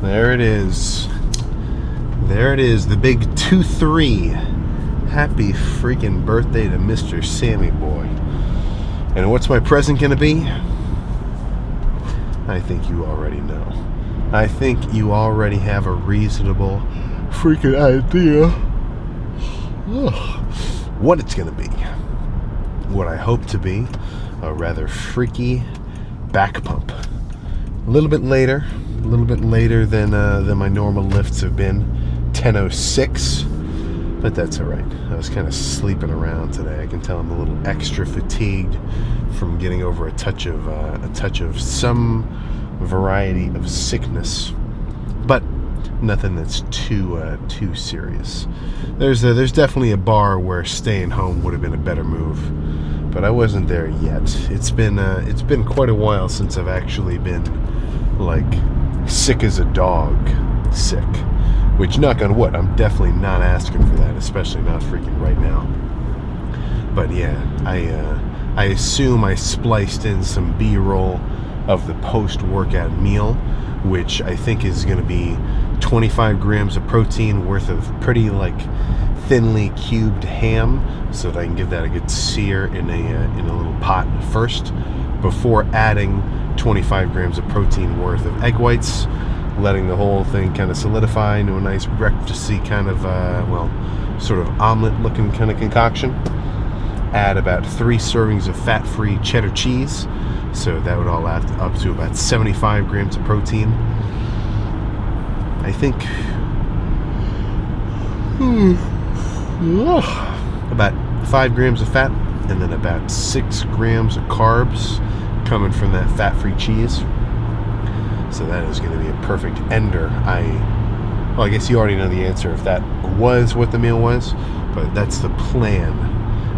There it is. There it is, the big 2-3. Happy freaking birthday to Mr. Sammy Boy. And what's my present gonna be? I think you already know. I think you already have a reasonable freaking idea what it's gonna be. What I hope to be a rather freaky back pump. A little bit later than my normal lifts have been. 10:06, but that's all right. I was kind of sleeping around today. I can tell I'm a little extra fatigued from getting over a touch of some variety of sickness, but nothing that's too serious. There's definitely a bar where staying home would have been a better move, but I wasn't there yet. It's been quite a while since I've actually been like sick as a dog sick. Which, knock on wood, I'm definitely not asking for that, especially not freaking right now. But yeah, I assume I spliced in some B-roll of the post-workout meal, which I think is going to be 25 grams of protein worth of pretty like thinly cubed ham, so that I can give that a good sear in a little pot first, before adding 25 grams of protein worth of egg whites, letting the whole thing kind of solidify into a nice breakfasty kind of, sort of omelet-looking kind of concoction. Add about 3 servings of fat-free cheddar cheese, so that would all add up to about 75 grams of protein. I think about 5 grams of fat, and then about 6 grams of carbs coming from that fat-free cheese. So that is going to be a perfect ender. I guess you already know the answer if that was what the meal was, but that's the plan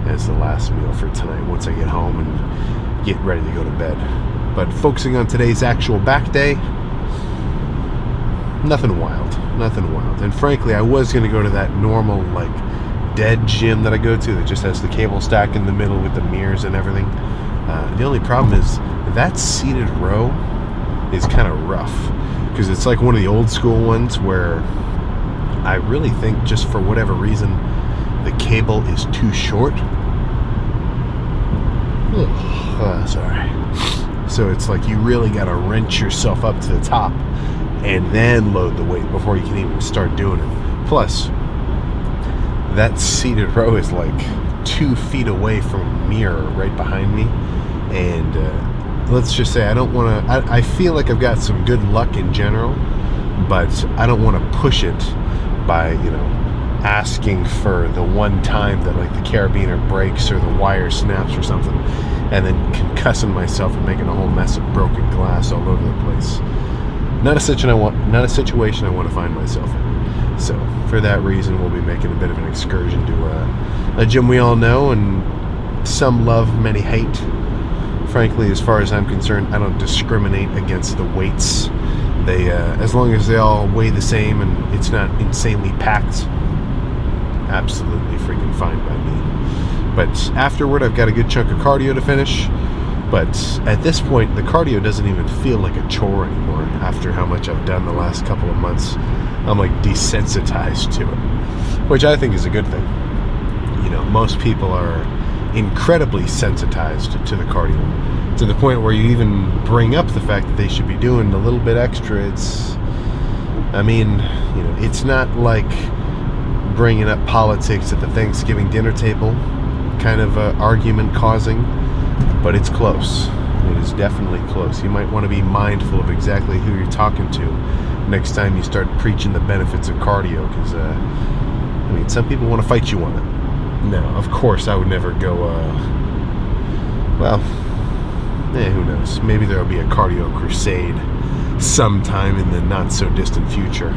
as the last meal for tonight once I get home and get ready to go to bed. But focusing on today's actual back day, nothing wild. And frankly, I was going to go to that normal, like, dead gym that I go to that just has the cable stack in the middle with the mirrors and everything. The only problem is that seated row is kind of rough, because it's like one of the old school ones where I really think, just for whatever reason, the cable is too short. Sorry. So it's like you really got to wrench yourself up to the top and then load the weight before you can even start doing it. Plus, that seated row is like 2 feet away from a mirror right behind me, and let's just say I feel like I've got some good luck in general, but I don't want to push it by, asking for the one time that like the carabiner breaks or the wire snaps or something, and then concussing myself and making a whole mess of broken glass all over the place. Not a situation I want to find myself in. So for that reason, we'll be making a bit of an excursion to a gym we all know, and some love, many hate. Frankly, as far as I'm concerned, I don't discriminate against the weights. They, as long as they all weigh the same and it's not insanely packed, absolutely freaking fine by me. But afterward, I've got a good chunk of cardio to finish. But at this point, the cardio doesn't even feel like a chore anymore. After how much I've done the last couple of months, I'm like desensitized to it, which I think is a good thing. Most people are incredibly sensitized to the cardio, to the point where you even bring up the fact that they should be doing a little bit extra. It's not like bringing up politics at the Thanksgiving dinner table kind of argument causing, but it's close. It is definitely close. You might want to be mindful of exactly who you're talking to next time you start preaching the benefits of cardio, because some people want to fight you on it. No, of course I would never go, who knows, maybe there'll be a cardio crusade sometime in the not so distant future,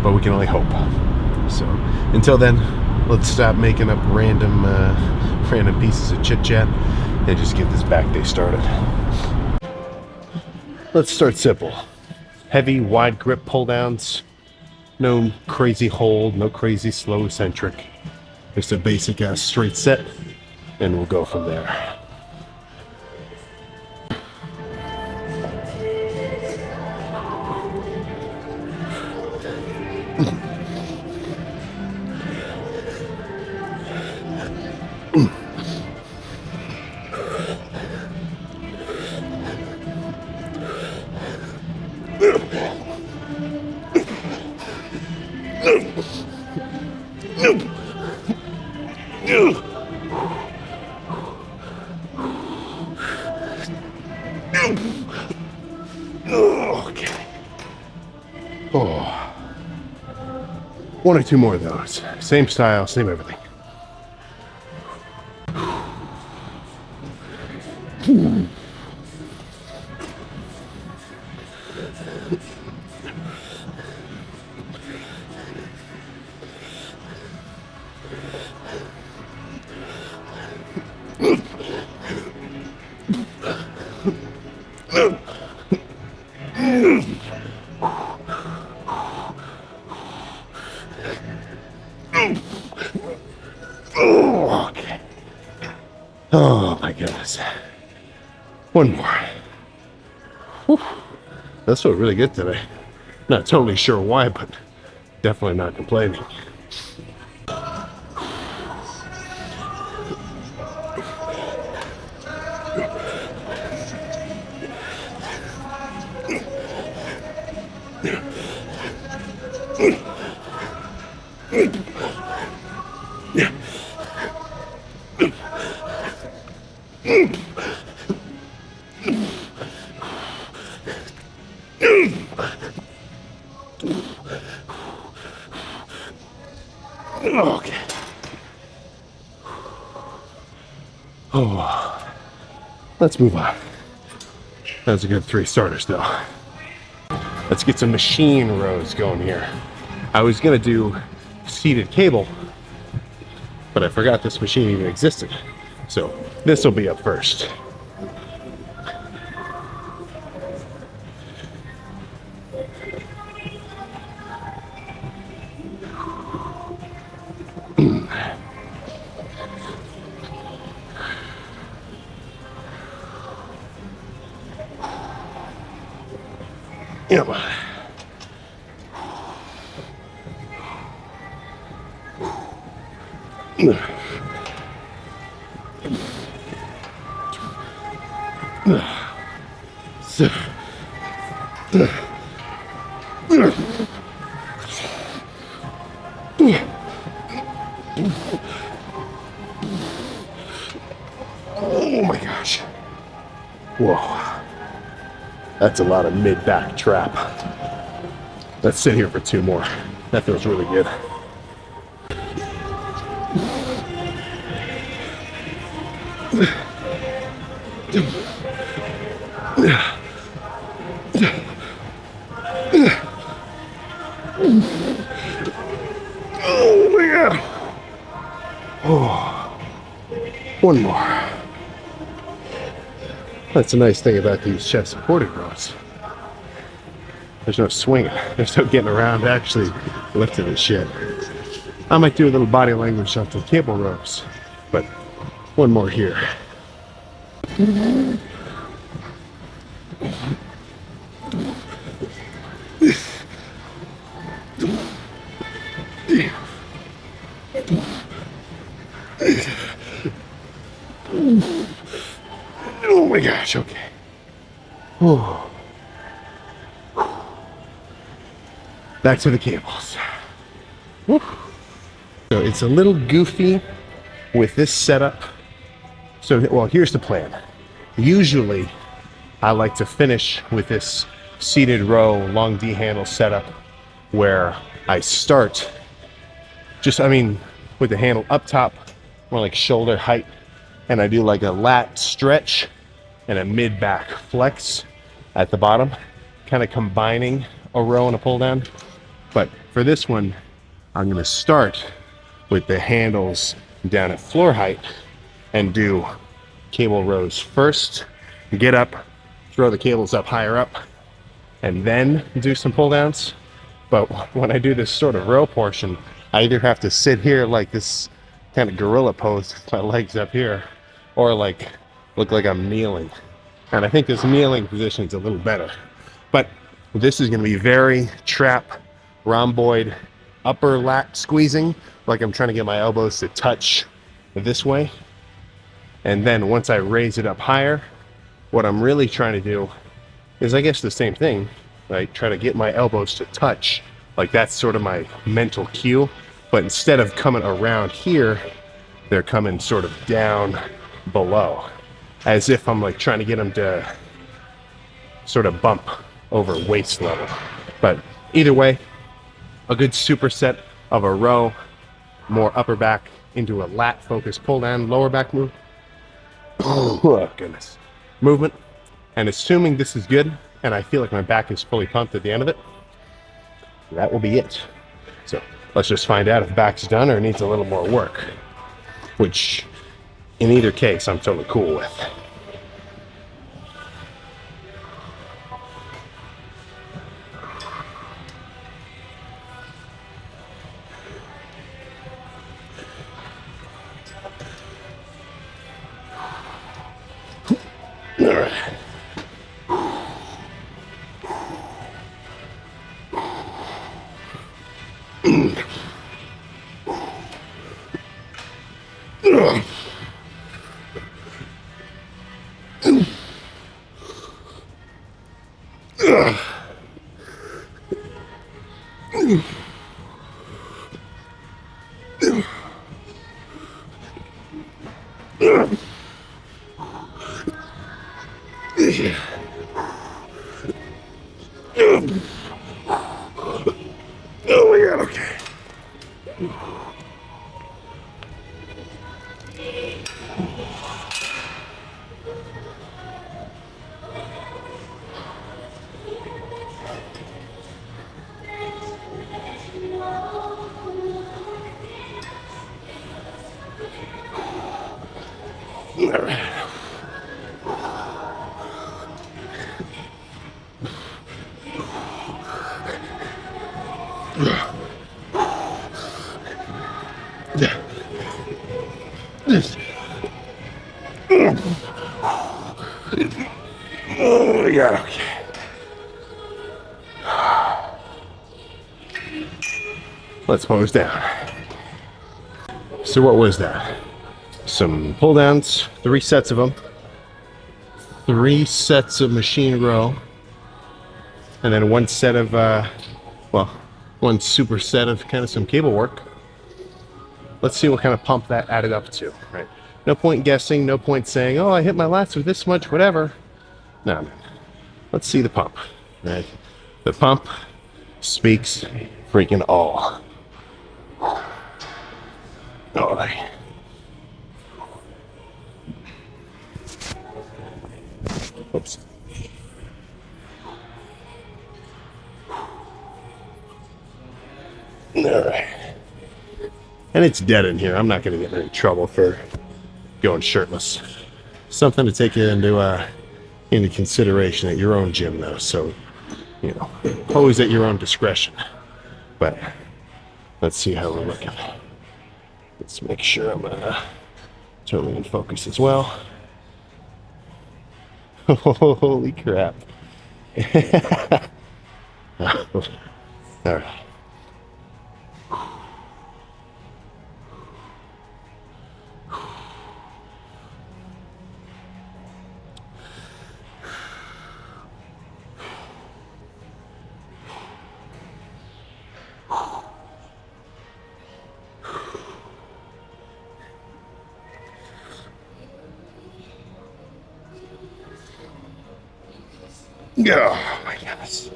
but we can only hope. So until then, let's stop making up random pieces of chit chat and just get this back day started. Let's start simple. Heavy, wide grip pull downs. No crazy hold, no crazy slow eccentric. Just a basic straight set, and we'll go from there. Okay. Oh. One or two more of those. Same style, same everything. Oh, okay. Oh my goodness. One more. Whew. That's felt really good today. Not totally sure why, but definitely not complaining. Okay. Oh, let's move on. That was a good 3 starters though. Let's get some machine rows going here. I was gonna do seated cable, but I forgot this machine even existed. So this will be up first. Yep. Oh my gosh. Whoa. That's a lot of mid-back trap. Let's sit here for 2 more. That feels really good. Oh my God. Oh. One more. That's a nice thing about these chest supported rows. There's no swinging. There's no getting around actually lifting this shit. I might do a little body language on the cable ropes, but one more here. Oh my gosh, okay. Whew. Back to the cables. Whew. So it's a little goofy with this setup. So, well, here's the plan. Usually, I like to finish with this seated row long D handle setup where I start with the handle up top, more like shoulder height, and I do like a lat stretch and a mid-back flex at the bottom, kind of combining a row and a pull down. But for this one, I'm gonna start with the handles down at floor height and do cable rows first, get up, throw the cables up higher up, and then do some pull downs. But when I do this sort of row portion, I either have to sit here like this kind of gorilla pose with my legs up here, or like look like I'm kneeling. And I think this kneeling position is a little better. But this is gonna be very trap, rhomboid, upper lat squeezing, like I'm trying to get my elbows to touch this way. And then once I raise it up higher, what I'm really trying to do is, I guess, the same thing, right? Try to get my elbows to touch Like that's sort of my mental cue. But instead of coming around here, they're coming sort of down below, as if I'm like trying to get them to sort of bump over waist level. But either way, a good superset of a row, more upper back into a lat focus pull down, lower back move. Oh goodness. Movement. And assuming this is good and I feel like my back is fully pumped at the end of it, that will be it. So let's just find out if back's done or needs a little more work, which in either case I'm totally cool with. All right. Oh my God, okay. All right. Oh my God, okay. Let's pose down. So what was that? Some pull downs, 3 sets of them, 3 sets of machine row, and then 1 set of, well, 1 super set of kind of some cable work. Let's see what kind of pump that added up to, right? No point guessing, no point saying, oh, I hit my lats with this much, whatever. No, man. Let's see the pump, right? The pump speaks freaking all. All right. Oops. All right. And it's dead in here. I'm not going to get in trouble for going shirtless. Something to take into consideration at your own gym, though. So, you know, always at your own discretion. But let's see how we're looking. Let's make sure I'm totally in focus as well. Holy crap. All right. Oh my goodness.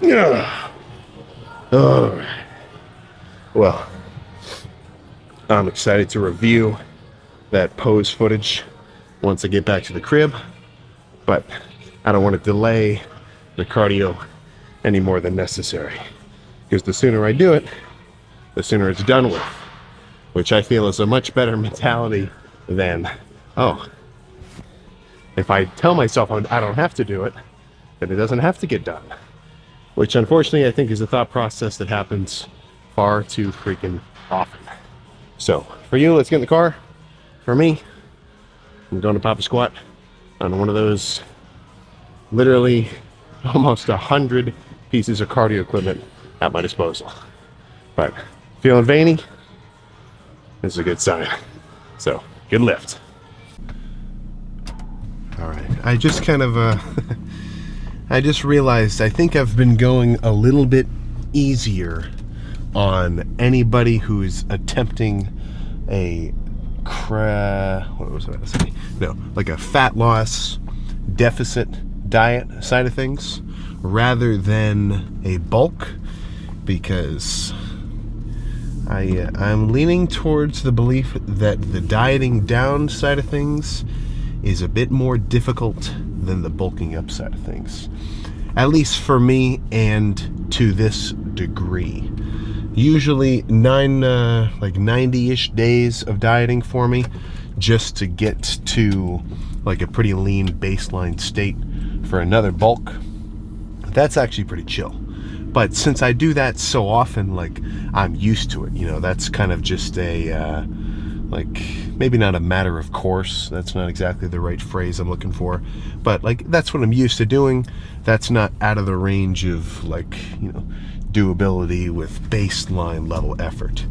Yeah. All right. Well, I'm excited to review that pose footage once I get back to the crib, but I don't want to delay the cardio any more than necessary, because the sooner I do it, the sooner it's done with, which I feel is a much better mentality than, oh, if I tell myself I don't have to do it, then it doesn't have to get done, which unfortunately I think is a thought process that happens far too freaking often. So for you, let's get in the car. For me, I'm going to pop a squat on one of those literally almost 100 pieces of cardio equipment at my disposal. But feeling veiny, is a good sign. So, good lift. All right, I just kind of, I just realized I think I've been going a little bit easier on anybody who's attempting a what was I about to say? No, like a fat loss deficit diet side of things rather than a bulk, because I'm leaning towards the belief that the dieting down side of things is a bit more difficult than the bulking up side of things. At least for me, and to this degree. Usually 90-ish days of dieting for me just to get to like a pretty lean baseline state for another bulk. That's actually pretty chill. But since I do that so often, like, I'm used to it, you know, that's kind of just a, like, maybe not a matter of course. That's not exactly the right phrase I'm looking for. But, like, that's what I'm used to doing. That's not out of the range of, like, you know, doability with baseline level effort.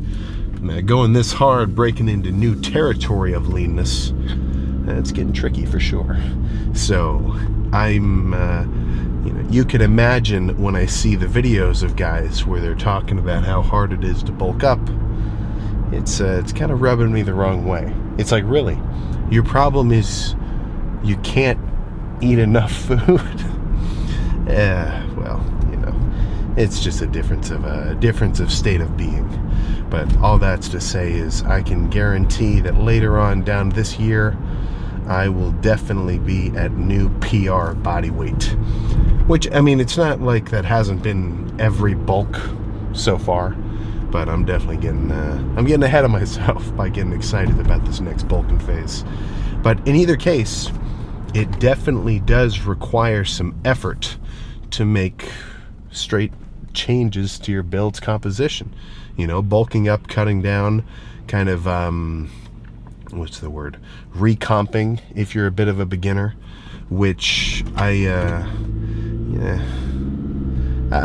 Now, going this hard, breaking into new territory of leanness, it's getting tricky for sure. So, I'm, you know, you could imagine when I see the videos of guys where they're talking about how hard it is to bulk up, it's kind of rubbing me the wrong way. It's like, really, your problem is you can't eat enough food. Well, you know, it's just a difference of state of being. But all that's to say is I can guarantee that later on down this year, I will definitely be at new PR body weight. Which, I mean, it's not like that hasn't been every bulk so far, but I'm definitely getting ahead of myself by getting excited about this next bulking phase. But in either case, it definitely does require some effort to make straight changes to your build's composition. You know, bulking up, cutting down, kind of, what's the word? Recomping if you're a bit of a beginner, which I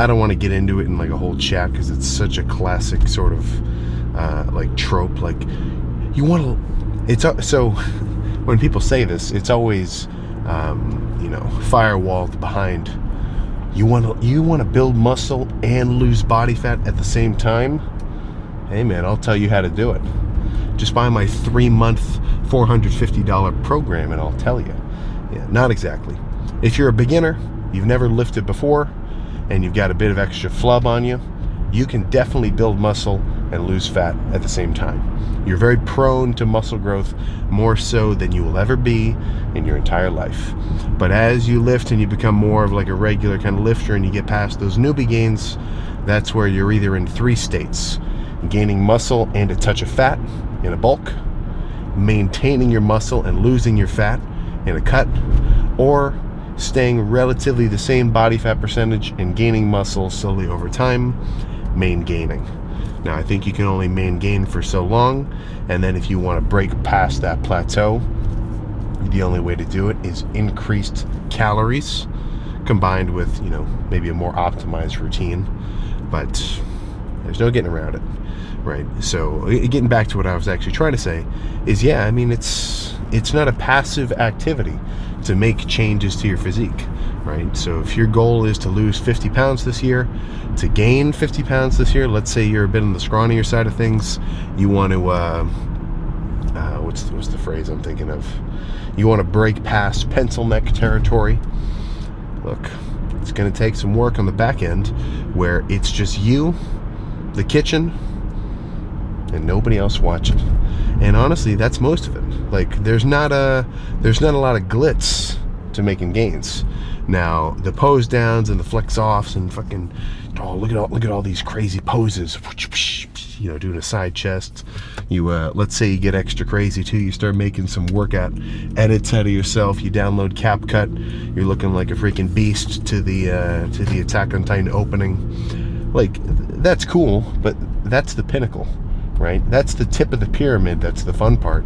don't want to get into it in like a whole chat because it's such a classic sort of like trope. Like, you want to, it's so when people say this, it's always you know, firewalled behind you want to build muscle and lose body fat at the same time. Hey man, I'll tell you how to do it. Just buy my 3-month $450 program and I'll tell you. Yeah, not exactly. If you're a beginner, you've never lifted before, and you've got a bit of extra flub on you, you can definitely build muscle and lose fat at the same time. You're very prone to muscle growth, more so than you will ever be in your entire life. But as you lift and you become more of like a regular kind of lifter and you get past those newbie gains, that's where you're either in 3 states: gaining muscle and a touch of fat in a bulk, maintaining your muscle and losing your fat in a cut, or staying relatively the same body fat percentage and gaining muscle slowly over time, main gaining. Now, I think you can only main gain for so long, and then if you want to break past that plateau, the only way to do it is increased calories combined with, you know, maybe a more optimized routine. But there's no getting around it, right? So getting back to what I was actually trying to say is, yeah, I mean, it's not a passive activity to make changes to your physique, right? So if your goal is to lose 50 pounds this year, to gain 50 pounds this year, let's say you're a bit on the scrawnier side of things, you want to, what's the phrase I'm thinking of? You want to break past pencil neck territory. Look, it's going to take some work on the back end where it's just you, the kitchen, and nobody else watching. And honestly, that's most of it. Like, there's not a lot of glitz to making gains. Now, the pose downs and the flex offs and fucking, oh, look at all these crazy poses. You know, doing a side chest. You let's say you get extra crazy too. You start making some workout edits out of yourself. You download CapCut. You're looking like a freaking beast to the Attack on Titan opening. Like, that's cool, but that's the pinnacle, right? That's the tip of the pyramid. That's the fun part.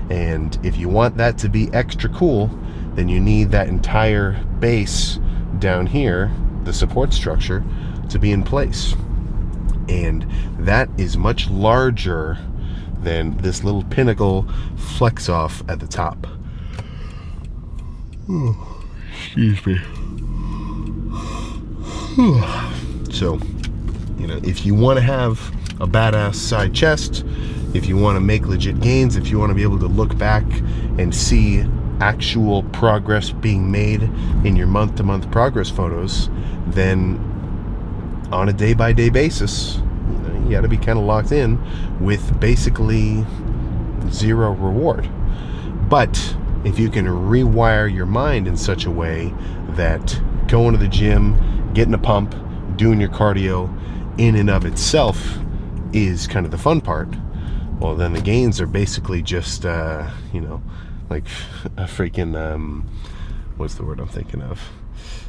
And if you want that to be extra cool, then you need that entire base down here, the support structure, to be in place. And that is much larger than this little pinnacle flex off at the top. Oh, excuse me. So, if you want to have a badass side chest, if you want to make legit gains, if you want to be able to look back and see actual progress being made in your month-to-month progress photos, then on a day-by-day basis, you got to be kind of locked in with basically zero reward. But if you can rewire your mind in such a way that going to the gym, getting a pump, doing your cardio in and of itself is kind of the fun part, well, then the gains are basically just, like a freaking, what's the word I'm thinking of?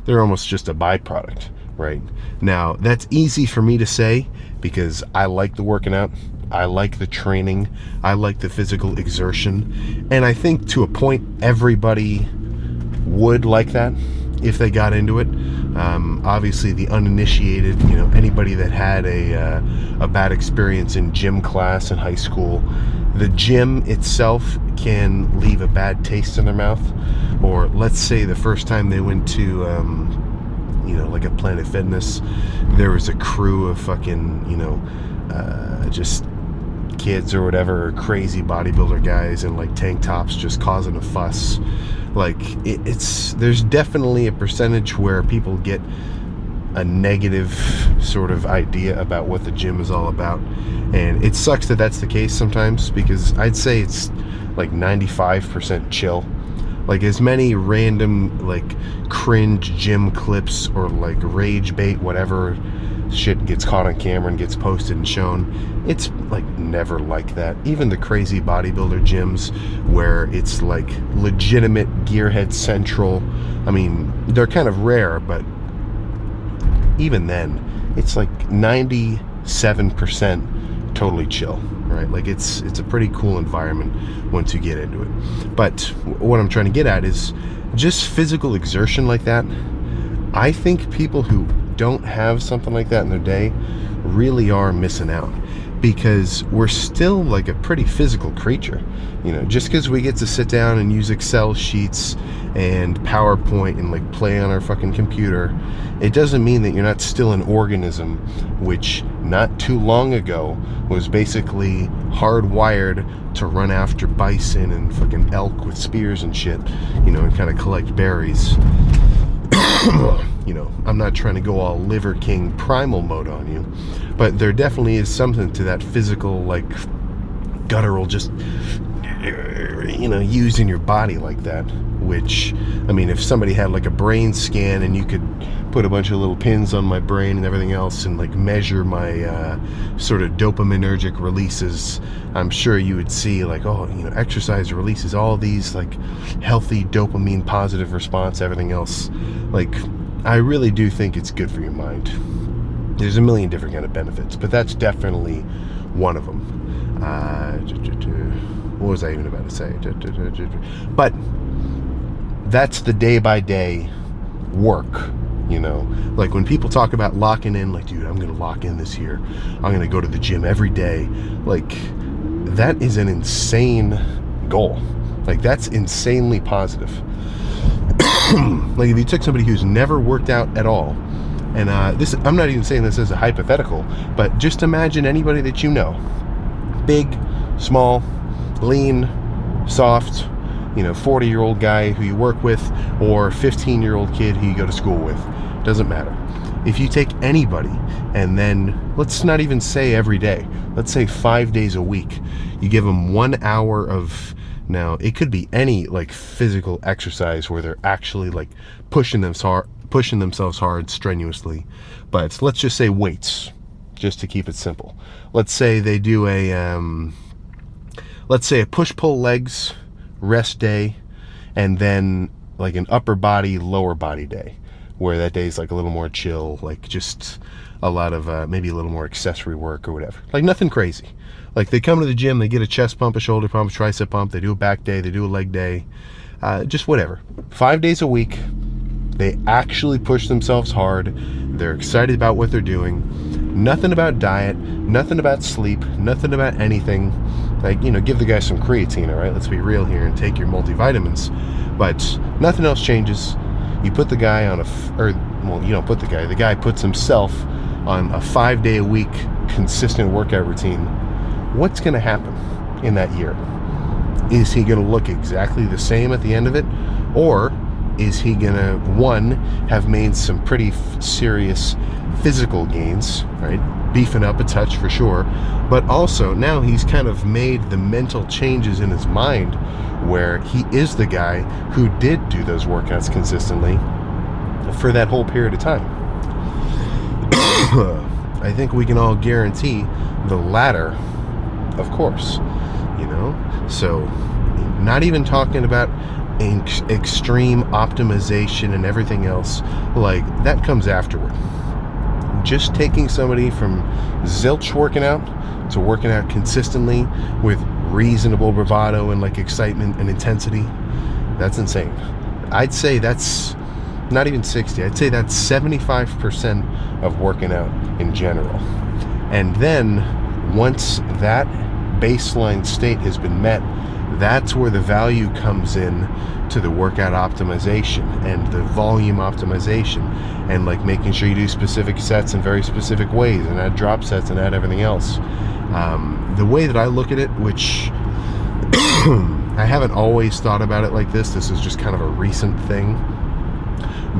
They're almost just a byproduct, right? Now, that's easy for me to say because I like the working out. I like the training. I like the physical exertion. And I think to a point, everybody would like that if they got into it. Obviously, the uninitiated, anybody that had a bad experience in gym class in high school, the gym itself can leave a bad taste in their mouth. Or let's say the first time they went to, like a Planet Fitness, there was a crew of fucking, just kids or whatever, crazy bodybuilder guys in like tank tops just causing a fuss. Like there's definitely a percentage where people get a negative sort of idea about what the gym is all about, and it sucks that that's the case sometimes, because I'd say it's like 95% chill. Like as many random like cringe gym clips or like rage bait, whatever shit gets caught on camera and gets posted and shown, it's like never like that. Even the crazy bodybuilder gyms where it's like legitimate gearhead central, I mean, they're kind of rare, but even then it's like 97% totally chill, right? Like it's a pretty cool environment once you get into it. But what I'm trying to get at is just physical exertion like that. I think people who don't have something like that in their day really are missing out, because we're still like a pretty physical creature. Just because we get to sit down and use Excel sheets and PowerPoint and like play on our fucking computer, it doesn't mean that you're not still an organism, which not too long ago was basically hardwired to run after bison and fucking elk with spears and shit, and kind of collect berries. I'm not trying to go all Liver King primal mode on you, but there definitely is something to that physical, like, guttural, just, using your body like that, which, I mean, if somebody had, like, a brain scan and you could put a bunch of little pins on my brain and everything else and, like, measure my sort of dopaminergic releases, I'm sure you would see, like, exercise releases all these, like, healthy dopamine positive response, everything else. Like, I really do think it's good for your mind. There's a million different kind of benefits, but that's definitely one of them. What was I even about to say? But that's the day-by-day work, Like when people talk about locking in, like, dude, I'm going to lock in this year. I'm going to go to the gym every day. Like, that is an insane goal. Like, that's insanely positive. Like, if you took somebody who's never worked out at all, and this, I'm not even saying this as a hypothetical, but just imagine anybody that you know, big, small, lean, soft, 40-year-old guy who you work with, or 15-year-old kid who you go to school with. Doesn't matter. If you take anybody and then, let's not even say every day, let's say 5 days a week, you give them 1 hour of, now it could be any like physical exercise where they're actually like pushing themselves hard strenuously, but let's just say weights, just to keep it simple. Let's say they do a push-pull legs rest day, and then like an upper body, lower body day, where that day is like a little more chill, like just a lot of maybe a little more accessory work or whatever. Like nothing crazy. Like they come to the gym, they get a chest pump, a shoulder pump, a tricep pump, they do a back day, they do a leg day, just whatever. 5 days a week, they actually push themselves hard. They're excited about what they're doing. Nothing about diet, nothing about sleep, nothing about anything. Like, give the guy some creatine, all right? Let's be real here and take your multivitamins. But nothing else changes. You put the guy on you don't put the guy puts himself on a 5-day-a-week consistent workout routine. What's going to happen in that year? Is he going to look exactly the same at the end of it? Or is he going to, one, have made some pretty serious physical gains, right? Beefing up a touch for sure. But also, now he's kind of made the mental changes in his mind where he is the guy who did do those workouts consistently for that whole period of time. I think we can all guarantee the latter, of course, So, not even talking about extreme optimization and everything else, like that comes afterward. Just taking somebody from zilch working out to working out consistently with reasonable bravado and like excitement and intensity, that's insane. I'd say that's not even 60. I'd say that's 75% of working out in general. And then once that baseline state has been met, that's where the value comes in to the workout optimization and the volume optimization and like making sure you do specific sets in very specific ways and add drop sets and add everything else. The way that I look at it, which I haven't always thought about it like this is just kind of a recent thing,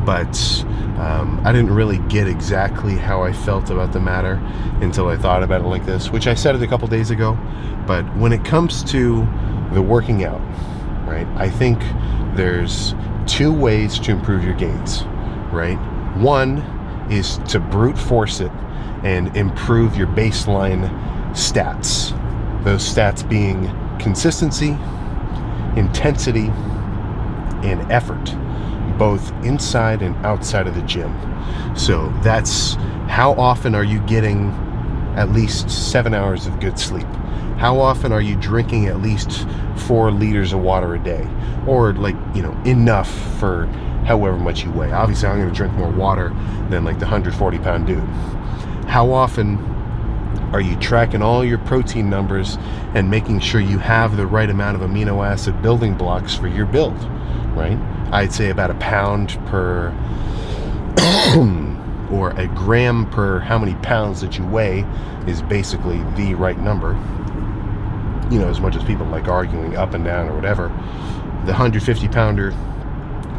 but I didn't really get exactly how I felt about the matter until I thought about it like this, which I said it a couple days ago. But when it comes to the working out, right, I think there's two ways to improve your gains, right? One is to brute force it and improve your baseline stats. Those stats being consistency, intensity, and effort, both inside and outside of the gym. So that's how often are you getting at least 7 hours of good sleep? How often are you drinking at least 4 liters of water a day? Or enough for however much you weigh. Obviously, I'm going to drink more water than like the 140-pound dude. How often are you tracking all your protein numbers and making sure you have the right amount of amino acid building blocks for your build, right? I'd say about a pound per or a gram per how many pounds that you weigh is basically the right number. As much as people like arguing up and down or whatever, the 150-pounder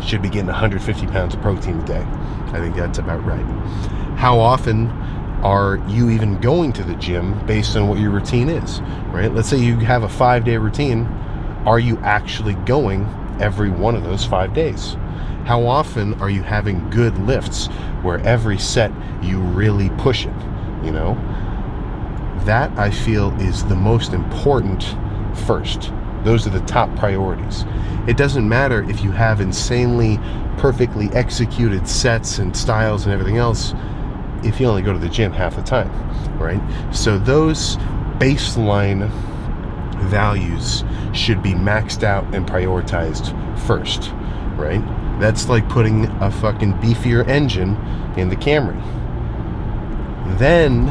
should be getting 150 pounds of protein a day. I think that's about right. How often are you even going to the gym based on what your routine is, right? Let's say you have a 5-day routine. Are you actually going every one of those 5 days? How often are you having good lifts where every set you really push it, That, I feel, is the most important first. Those are the top priorities. It doesn't matter if you have insanely, perfectly executed sets and styles and everything else if you only go to the gym half the time, right? So those baseline values should be maxed out and prioritized first, right? That's like putting a fucking beefier engine in the Camry. Then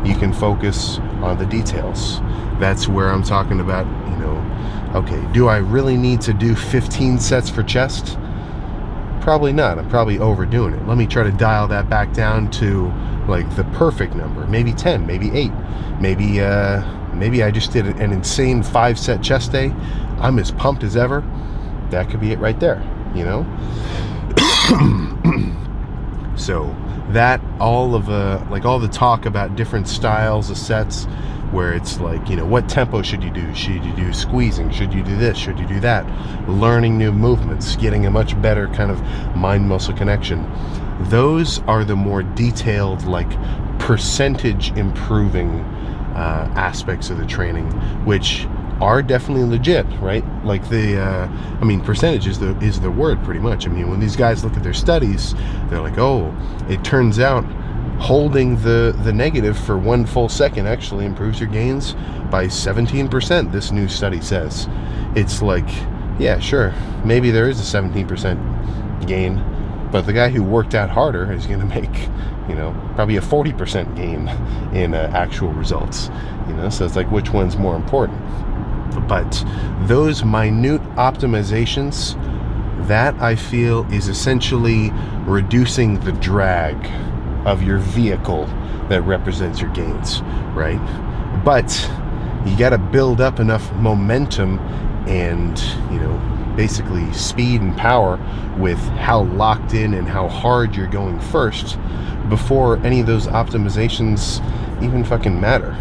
you can focus on the details. That's where I'm talking about, okay, do I really need to do 15 sets for chest? Probably not. I'm probably overdoing it. Let me try to dial that back down to like the perfect number. Maybe 10, maybe 8. Maybe I just did an insane 5-set chest day. I'm as pumped as ever. That could be it right there, So that all the talk about different styles of sets where it's like, what tempo should you do? Should you do squeezing? Should you do this? Should you do that? Learning new movements, getting a much better kind of mind-muscle connection. Those are the more detailed, like percentage improving aspects of the training, which are definitely legit, right? Like percentage is the word pretty much. When these guys look at their studies, they're like, oh, it turns out holding the negative for 1 full second actually improves your gains by 17%, this new study says. It's like, yeah, sure, maybe there is a 17% gain, But the guy who worked out harder is going to make, probably a 40% gain in actual results. So it's like, which one's more important? But those minute optimizations, that I feel is essentially reducing the drag of your vehicle that represents your gains, right? But you got to build up enough momentum and, basically speed and power with how locked in and how hard you're going first before any of those optimizations even fucking matter.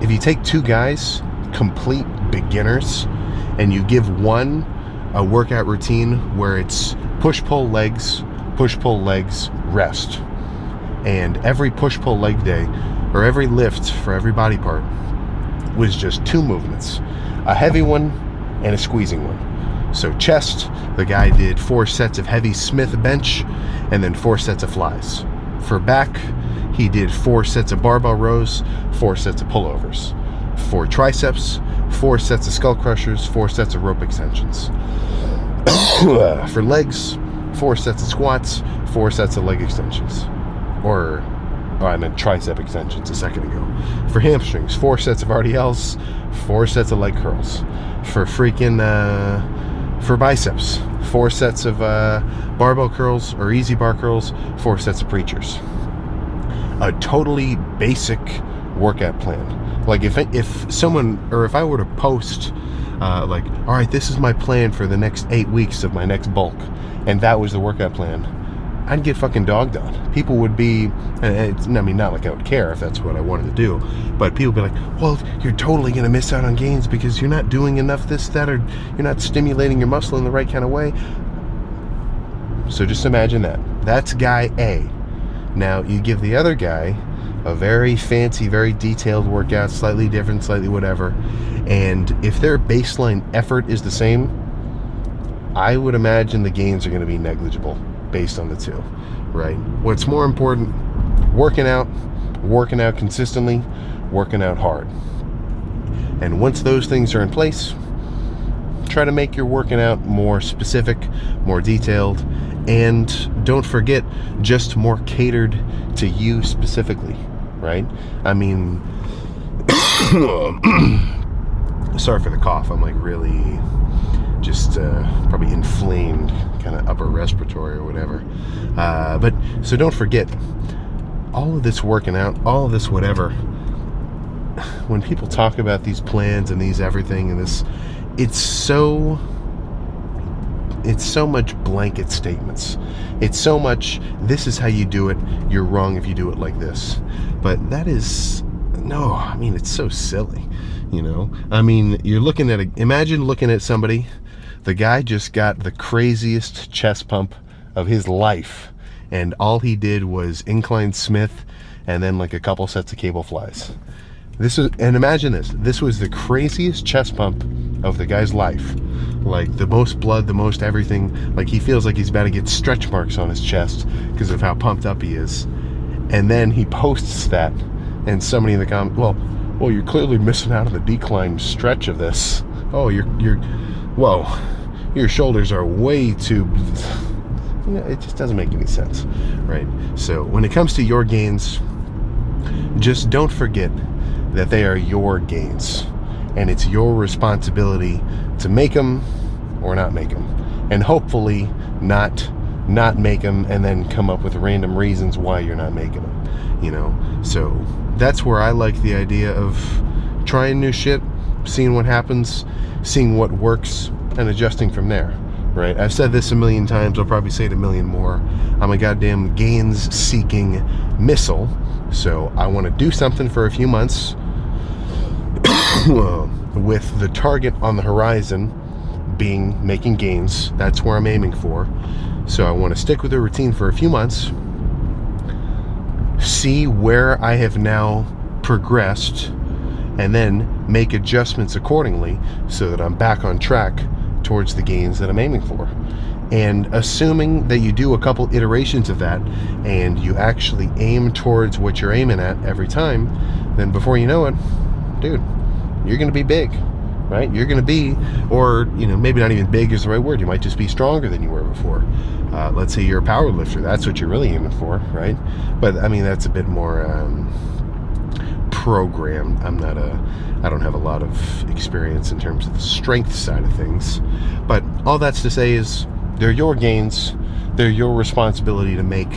If you take two guys, complete beginners, and you give one a workout routine where it's push-pull legs, rest, and every push-pull leg day or every lift for every body part was just 2 movements, a heavy one and a squeezing one. So chest, the guy did 4 sets of heavy Smith bench and then 4 sets of flies. For back, he did 4 sets of barbell rows, 4 sets of pullovers. For triceps, 4 sets of skull crushers, 4 sets of rope extensions. For legs, 4 sets of squats, 4 sets of leg extensions. I meant tricep extensions a second ago. For hamstrings, 4 sets of RDLs, 4 sets of leg curls. For for biceps, 4 sets of barbell curls or easy bar curls, 4 sets of preachers. A totally basic workout plan. Like if I were to post all right, this is my plan for the next 8 weeks of my next bulk, and that was the workout plan, I'd get fucking dogged on. People would be, not like I would care if that's what I wanted to do, but people would be like, well, you're totally going to miss out on gains because you're not doing enough this, that, or you're not stimulating your muscle in the right kind of way. So just imagine that. That's guy A. Now, you give the other guy a very fancy, very detailed workout, slightly different, slightly whatever, and if their baseline effort is the same, I would imagine the gains are going to be negligible based on the two, right? What's more important, working out consistently, working out hard. And once those things are in place, try to make your working out more specific, more detailed, and don't forget, just more catered to you specifically, right? I mean, sorry for the cough. I'm really just probably inflamed, kind of upper respiratory or whatever. But so don't forget, all of this working out, all of this whatever, when people talk about these plans and these everything and this, it's so much blanket statements. It's so much, this is how you do it, you're wrong if you do it like this. But that is, it's so silly, imagine looking at somebody, the guy just got the craziest chest pump of his life, and all he did was incline Smith and then a couple sets of cable flies. And imagine this was the craziest chest pump of the guy's life. The most blood, the most everything. He feels like he's about to get stretch marks on his chest because of how pumped up he is. And then he posts that, and somebody in the comment, well, you're clearly missing out on the decline stretch of this. Oh, your shoulders are way too, it just doesn't make any sense, right? So when it comes to your gains, just don't forget that they are your gains, and it's your responsibility to make them or not make them, and hopefully not make them and then come up with random reasons why you're not making them, So that's where I like the idea of trying new shit, seeing what happens, seeing what works, and adjusting from there, right? I've said this a million times, I'll probably say it a million more. I'm a goddamn gains-seeking missile, so I want to do something for a few months with the target on the horizon being making gains. That's where I'm aiming for. So I want to stick with the routine for a few months, see where I have now progressed, and then make adjustments accordingly so that I'm back on track towards the gains that I'm aiming for. And assuming that you do a couple iterations of that and you actually aim towards what you're aiming at every time, then before you know it, dude, you're going to be big. right? You're going to be, or, maybe not even big is the right word. You might just be stronger than you were before. Let's say you're a power lifter. That's what you're really aiming for, right? But I mean, that's a bit more programmed. I don't have a lot of experience in terms of the strength side of things. But all that's to say is they're your gains. They're your responsibility to make.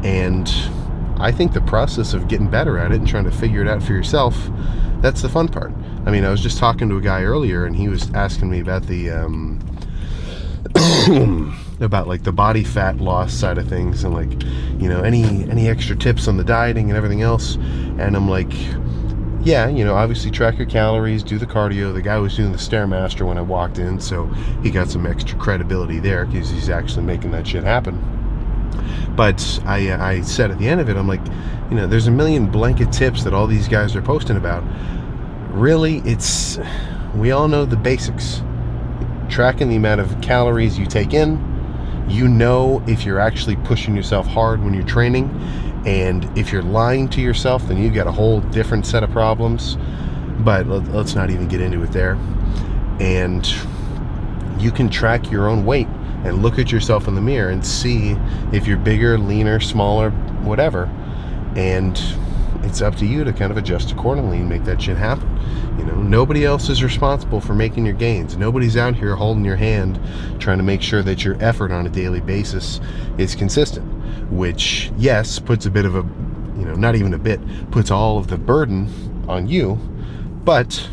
And I think the process of getting better at it and trying to figure it out for yourself, that's the fun part. I mean, I was just talking to a guy earlier, and he was asking me about the about like the body fat loss side of things, and like, any extra tips on the dieting and everything else. And I'm like, yeah, obviously track your calories, do the cardio. The guy was doing the Stairmaster when I walked in, so he got some extra credibility there because he's actually making that shit happen. But I said at the end of it, I'm like, there's a million blanket tips that all these guys are posting about. Really, we all know the basics. Tracking the amount of calories you take in, if you're actually pushing yourself hard when you're training, and if you're lying to yourself, then you've got a whole different set of problems. But let's not even get into it there. And you can track your own weight and look at yourself in the mirror and see if you're bigger, leaner, smaller, whatever. And it's up to you to kind of adjust accordingly and make that shit happen. Nobody else is responsible for making your gains. Nobody's out here holding your hand trying to make sure that your effort on a daily basis is consistent, which, yes, puts a bit of a, not even a bit, puts all of the burden on you. But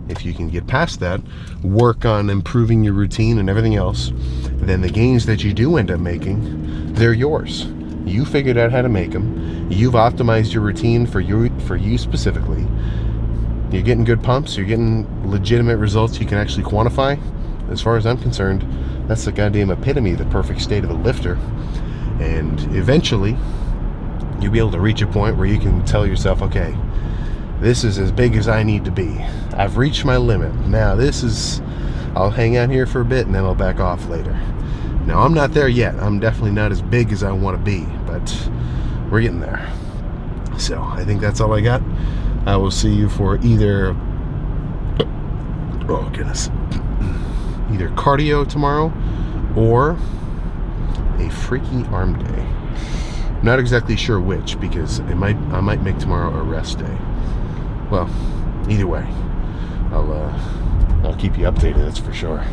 if you can get past that, work on improving your routine and everything else, then the gains that you do end up making, they're yours. You figured out how to make them. You've optimized your routine for you specifically. You're getting good pumps. You're getting legitimate results you can actually quantify. As far as I'm concerned, that's the goddamn epitome of the perfect state of a lifter. And eventually, you'll be able to reach a point where you can tell yourself, okay, this is as big as I need to be. I've reached my limit. Now I'll hang out here for a bit and then I'll back off later. Now, I'm not there yet. I'm definitely not as big as I want to be, but we're getting there. So I think that's all I got. I will see you for either cardio tomorrow or a freaky arm day. I'm not exactly sure which, because I might make tomorrow a rest day. Well, either way, I'll keep you updated, that's for sure.